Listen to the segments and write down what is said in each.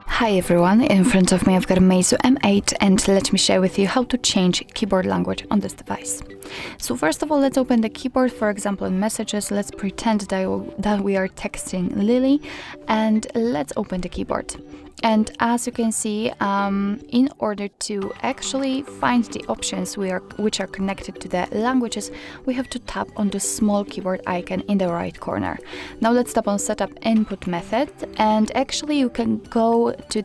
Hi everyone, in front of me I've got a MEIZU M8 and let me share with you how to change keyboard language on this device. So first of all, let's open the keyboard. For example, in messages, let's pretend that we are texting Lily, and let's open the keyboard. And as you can see, in order to actually find the options which are connected to the languages, we have to tap on the small keyboard icon in the right corner. Now let's tap on Setup Input Method, and actually you can go to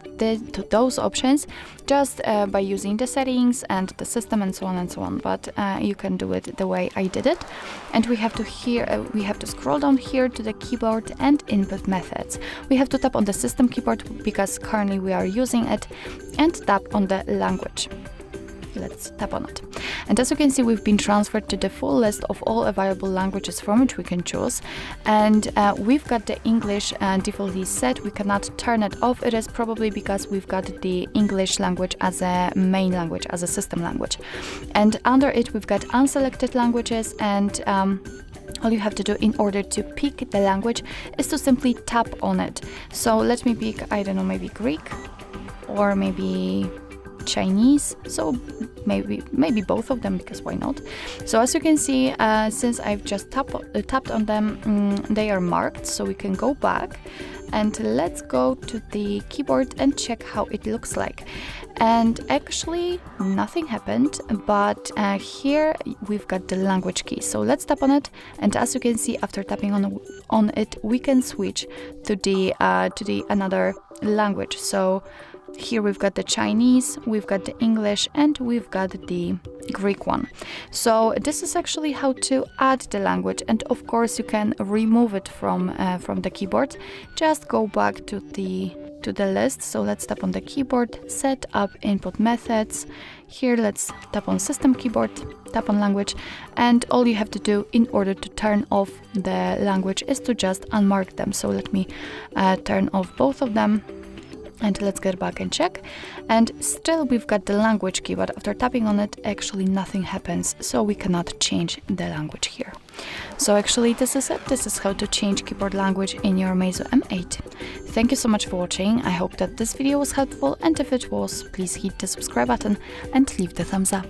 those options just by using the settings and the system and so on and so on. But you can do it the way I did it, and we have to scroll down here to the keyboard and input methods. We have to tap on the system keyboard because currently we are using it, and tap on the language. Let's tap on it. And as you can see, we've been transferred to the full list of all available languages from which we can choose. And we've got the English defaultly set. We cannot turn it off. It is probably because we've got the English language as a main language, as a system language. And under it, we've got unselected languages, and all you have to do in order to pick the language is to simply tap on it. So let me pick, I don't know, maybe Greek or maybe Chinese, so maybe both of them, because why not? So as you can see, since I've just tapped on them, they are marked, so we can go back and let's go to the keyboard and check how it looks like. And actually nothing happened, but here we've got the language key, so let's tap on it, and as you can see, after tapping on it, we can switch to the another language. So here we've got the Chinese, we've got the English, and we've got the Greek one. So this is actually how to add the language, and of course you can remove it from the keyboard. Just go back to the list. So let's tap on the keyboard, set up input methods. Here let's tap on system keyboard, tap on language, and all you have to do in order to turn off the language is to just unmark them. So let me turn off both of them. And let's get back and check, and still we've got the language key, but after tapping on it, actually nothing happens, so we cannot change the language here. So actually this is it. This is how to change keyboard language in your MEIZU M8. Thank you so much for watching. I hope that this video was helpful, and if it was, please hit the subscribe button and leave the thumbs up.